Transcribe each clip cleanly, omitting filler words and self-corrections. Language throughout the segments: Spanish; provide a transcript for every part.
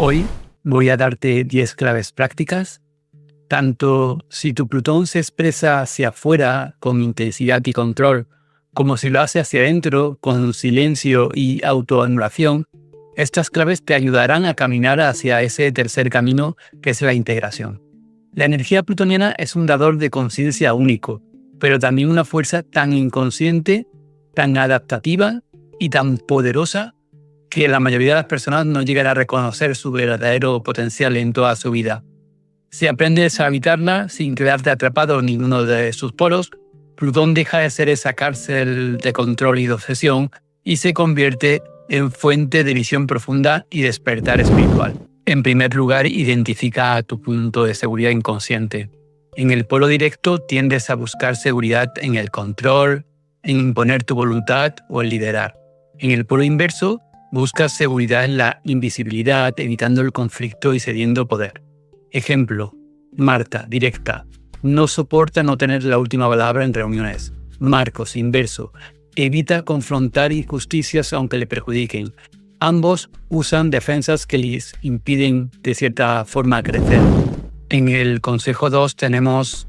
Hoy voy a darte 10 claves prácticas, tanto si tu Plutón se expresa hacia afuera con intensidad y control, como si lo hace hacia adentro con silencio y autoanulación. Estas claves te ayudarán a caminar hacia ese tercer camino que es la integración. La energía plutoniana es un dador de conciencia único, pero también una fuerza tan inconsciente, tan adaptativa y tan poderosa que la mayoría de las personas no llegan a reconocer su verdadero potencial en toda su vida. Si aprendes a habitarla sin quedarte atrapado en ninguno de sus polos, Plutón deja de ser esa cárcel de control y de obsesión y se convierte en fuente de visión profunda y despertar espiritual. En primer lugar, identifica tu punto de seguridad inconsciente. En el polo directo tiendes a buscar seguridad en el control, en imponer tu voluntad o en liderar. En el polo inverso, buscas seguridad en la invisibilidad, evitando el conflicto y cediendo poder. Ejemplo, Marta, directa, no soporta no tener la última palabra en reuniones. Marcos, inverso, evita confrontar injusticias aunque le perjudiquen. Ambos usan defensas que les impiden de cierta forma crecer. En el consejo 2 tenemos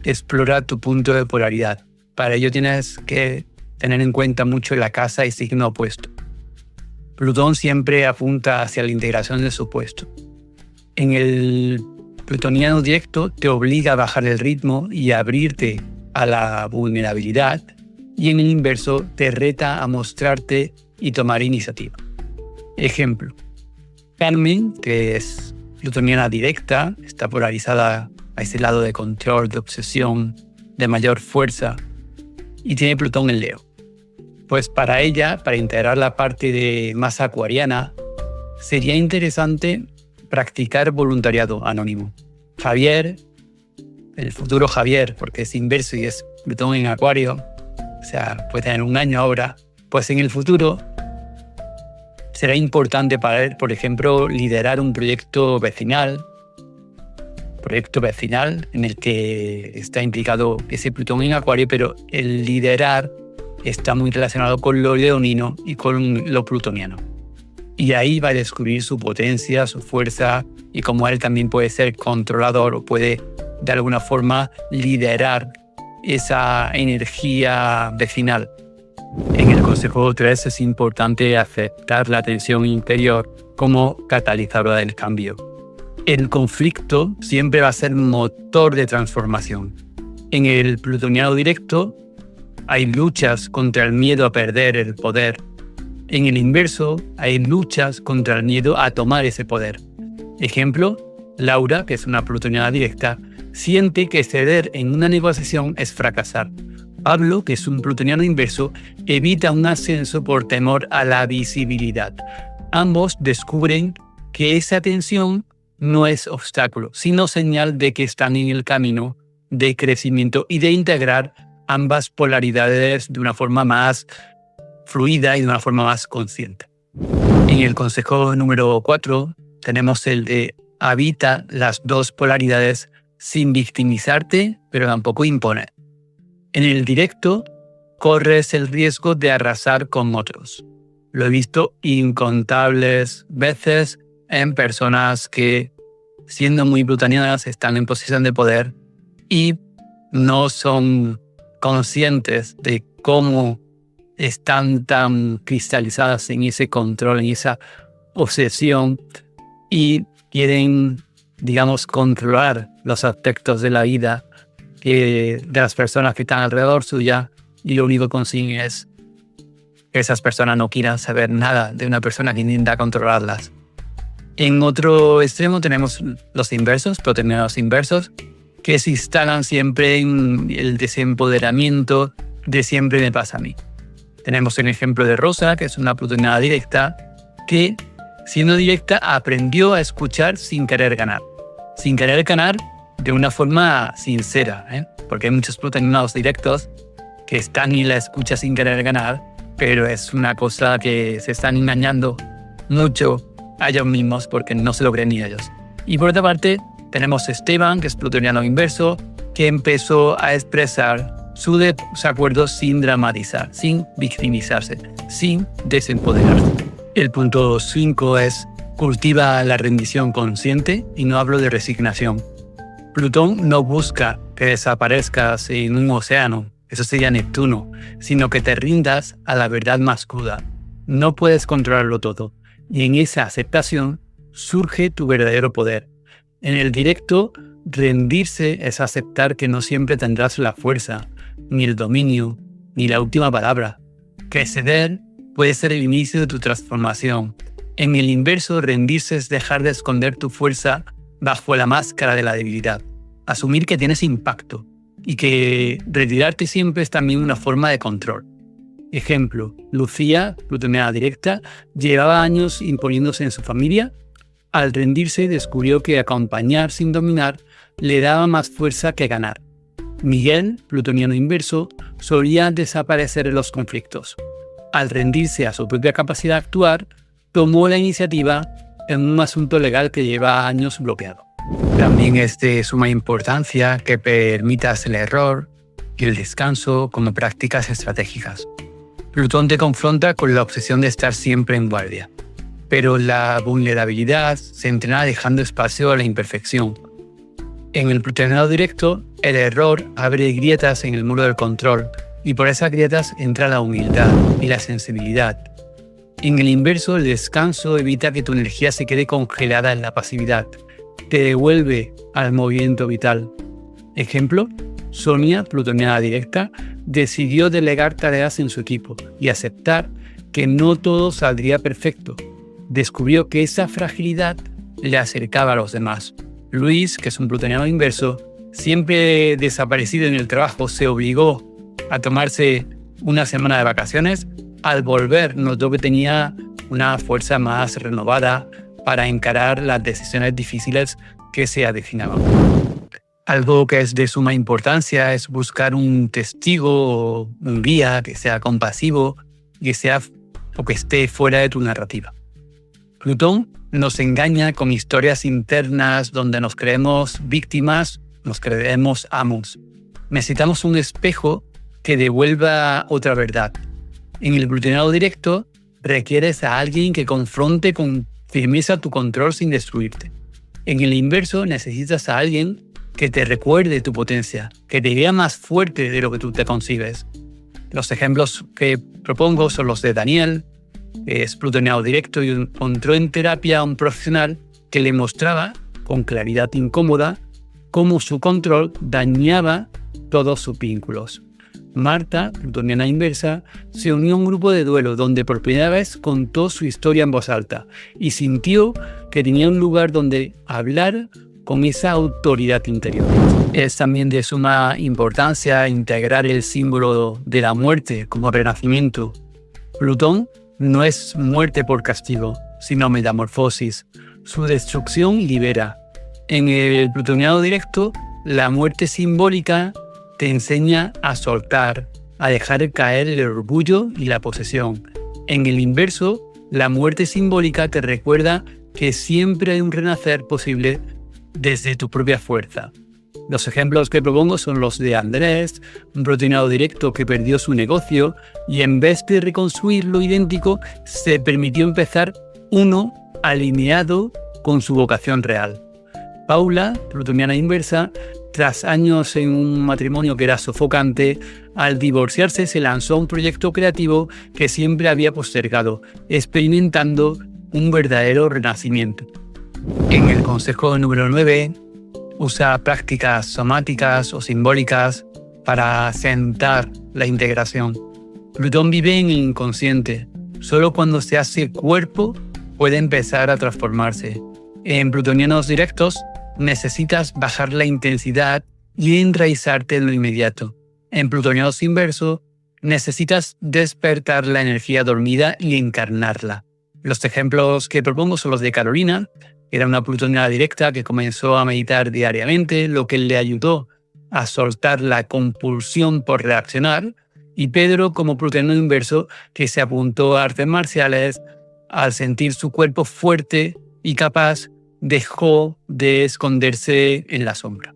explora tu punto de polaridad. Para ello tienes que tener en cuenta mucho la casa y signo opuesto. Plutón siempre apunta hacia la integración de su opuesto. En el plutoniano directo te obliga a bajar el ritmo y a abrirte a la vulnerabilidad, y en el inverso te reta a mostrarte y tomar iniciativa. Ejemplo, Carmen, que es plutoniana directa, está polarizada a ese lado de control, de obsesión, de mayor fuerza, y tiene Plutón en Leo. Pues para ella, para integrar la parte de más acuariana, sería interesante practicar voluntariado anónimo. Javier, el futuro Javier, porque es inverso y es Plutón en Acuario, o sea, puede tener un año ahora, pues en el futuro será importante para él, por ejemplo, liderar un proyecto vecinal en el que está implicado ese Plutón en Acuario, pero el liderar está muy relacionado con lo leonino y con lo plutoniano. Y ahí va a descubrir su potencia, su fuerza, y cómo él también puede ser controlador o puede de alguna forma liderar esa energía vecinal. En el consejo 3 es importante aceptar la tensión interior como catalizadora del cambio. El conflicto siempre va a ser motor de transformación. En el plutoniano directo hay luchas contra el miedo a perder el poder. En el inverso hay luchas contra el miedo a tomar ese poder. Ejemplo, Laura, que es una plutoniana directa, siente que ceder en una negociación es fracasar. Pablo, que es un plutoniano inverso, evita un ascenso por temor a la visibilidad. Ambos descubren que esa tensión no es obstáculo, sino señal de que están en el camino de crecimiento y de integrar ambas polaridades de una forma más fluida y de una forma más consciente. En el consejo número 4 tenemos el de habita las dos polaridades sin victimizarte, pero tampoco imponer. En el directo corres el riesgo de arrasar con otros. Lo he visto incontables veces en personas que, siendo muy plutonianas, están en posición de poder y no son conscientes de cómo están tan cristalizadas en ese control, en esa obsesión, y quieren, digamos, controlar los aspectos de la vida de las personas que están alrededor suya, y lo único que consiguen es que esas personas no quieran saber nada de una persona que intenta controlarlas. En otro extremo tenemos los inversos, plutonianos inversos, que se instalan siempre en el desempoderamiento de siempre me pasa a mí. Tenemos el ejemplo de Rosa, que es una plutoniana directa, que siendo directa aprendió a escuchar sin querer ganar. Sin querer ganar de una forma sincera, porque hay muchos plutonianos directos que están en la escucha sin querer ganar, pero es una cosa que se están engañando mucho a ellos mismos porque no se lo creen ni ellos. Y por otra parte, tenemos Esteban, que es plutoniano inverso, que empezó a expresar su desacuerdo sin dramatizar, sin victimizarse, sin desempoderarse. El punto 5 es Cultiva la rendición consciente y no hablo de resignación. Plutón no busca que desaparezcas en un océano, eso sería Neptuno, sino que te rindas a la verdad más cruda. No puedes controlarlo todo, y en esa aceptación surge tu verdadero poder. En el directo, rendirse es aceptar que no siempre tendrás la fuerza, ni el dominio, ni la última palabra. Que ceder puede ser el inicio de tu transformación. En el inverso, rendirse es dejar de esconder tu fuerza bajo la máscara de la debilidad. Asumir que tienes impacto y que retirarte siempre es también una forma de control. Ejemplo, Lucía, plutoniana directa, llevaba años imponiéndose en su familia. Al rendirse, descubrió que acompañar sin dominar le daba más fuerza que ganar. Miguel, plutoniano inverso, solía desaparecer en los conflictos. Al rendirse a su propia capacidad de actuar, tomó la iniciativa en un asunto legal que lleva años bloqueado. También es de suma importancia que permitas el error y el descanso como prácticas estratégicas. Plutón te confronta con la obsesión de estar siempre en guardia, pero la vulnerabilidad se entrena dejando espacio a la imperfección. En el plutoniano directo, el error abre grietas en el muro del control y por esas grietas entra la humildad y la sensibilidad. En el inverso, el descanso evita que tu energía se quede congelada en la pasividad. Te devuelve al movimiento vital. Ejemplo, Sonia, plutoniana directa, decidió delegar tareas en su equipo y aceptar que no todo saldría perfecto. Descubrió que esa fragilidad le acercaba a los demás. Luis, que es un plutoniano inverso, siempre desaparecido en el trabajo, se obligó a tomarse una semana de vacaciones. Al volver, notó que tenía una fuerza más renovada para encarar las decisiones difíciles que se avecinaban. Algo que es de suma importancia es buscar un testigo o un guía que sea compasivo y que esté fuera de tu narrativa. Plutón nos engaña con historias internas donde nos creemos víctimas, nos creemos amos. Necesitamos un espejo que devuelva otra verdad. En el plutoniano directo, requieres a alguien que confronte con firmeza tu control sin destruirte. En el inverso, necesitas a alguien que te recuerde tu potencia, que te vea más fuerte de lo que tú te concibes. Los ejemplos que propongo son los de Daniel, que es plutoniano directo y encontró en terapia a un profesional que le mostraba, con claridad incómoda, cómo su control dañaba todos sus vínculos. Marta, plutoniana inversa, se unió a un grupo de duelo donde por primera vez contó su historia en voz alta y sintió que tenía un lugar donde hablar con esa autoridad interior. Es también de suma importancia integrar el símbolo de la muerte como renacimiento. Plutón no es muerte por castigo, sino metamorfosis. Su destrucción libera. En el plutoniano directo, la muerte simbólica te enseña a soltar, a dejar caer el orgullo y la posesión. En el inverso, la muerte simbólica te recuerda que siempre hay un renacer posible desde tu propia fuerza. Los ejemplos que propongo son los de Andrés, un plutoniano directo que perdió su negocio y en vez de reconstruir lo idéntico, se permitió empezar uno alineado con su vocación real. Paula, plutoniana inversa, tras años en un matrimonio que era sofocante, al divorciarse se lanzó a un proyecto creativo que siempre había postergado, experimentando un verdadero renacimiento. En el consejo número 9, usa prácticas somáticas o simbólicas para sentar la integración. Plutón vive en el inconsciente. Solo cuando se hace cuerpo puede empezar a transformarse. En plutonianos directos necesitas bajar la intensidad y enraizarte en lo inmediato. En plutonianos inverso necesitas despertar la energía dormida y encarnarla. Los ejemplos que propongo son los de Carolina, que era una plutoniana directa que comenzó a meditar diariamente, lo que le ayudó a soltar la compulsión por reaccionar, y Pedro como plutoniano inverso que se apuntó a artes marciales, al sentir su cuerpo fuerte y capaz, dejó de esconderse en la sombra.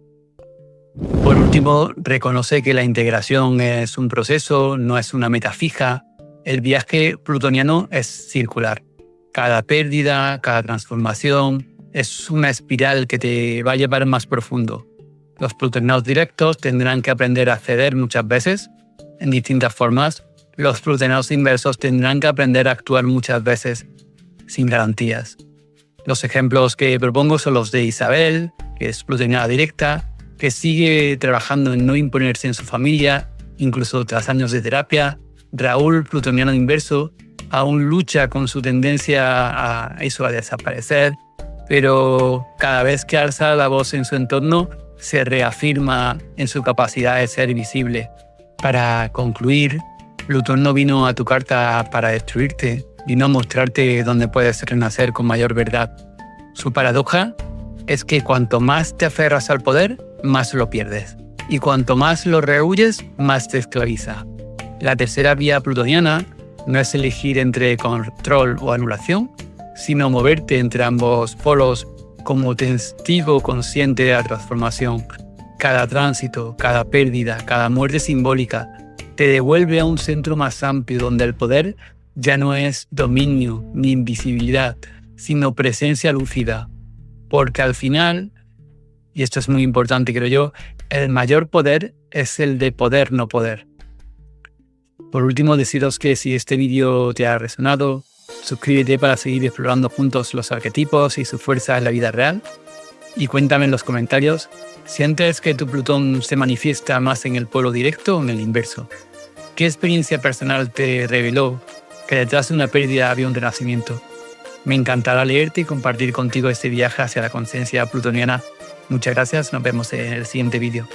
Por último, reconoce que la integración es un proceso, no es una meta fija. El viaje plutoniano es circular. Cada pérdida, cada transformación es una espiral que te va a llevar más profundo. Los plutonianos directos tendrán que aprender a ceder muchas veces, en distintas formas. Los plutonianos inversos tendrán que aprender a actuar muchas veces, sin garantías. Los ejemplos que propongo son los de Isabel, que es plutoniana directa, que sigue trabajando en no imponerse en su familia, incluso tras años de terapia. Raúl, plutoniano inverso, aún lucha con su tendencia a desaparecer, pero cada vez que alza la voz en su entorno, se reafirma en su capacidad de ser visible. Para concluir, Plutón no vino a tu carta para destruirte, vino a mostrarte dónde puedes renacer con mayor verdad. Su paradoja es que cuanto más te aferras al poder, más lo pierdes. Y cuanto más lo rehuyes, más te esclaviza. La tercera vía plutoniana no es elegir entre control o anulación, sino moverte entre ambos polos como testigo consciente de la transformación. Cada tránsito, cada pérdida, cada muerte simbólica te devuelve a un centro más amplio donde el poder ya no es dominio ni invisibilidad, sino presencia lúcida. Porque al final, y esto es muy importante creo yo, el mayor poder es el de poder no poder. Por último, deciros que si este vídeo te ha resonado, suscríbete para seguir explorando juntos los arquetipos y su fuerza en la vida real. Y cuéntame en los comentarios, ¿sientes que tu Plutón se manifiesta más en el polo directo o en el inverso? ¿Qué experiencia personal te reveló que detrás de una pérdida había un renacimiento? Me encantará leerte y compartir contigo este viaje hacia la conciencia plutoniana. Muchas gracias, nos vemos en el siguiente vídeo.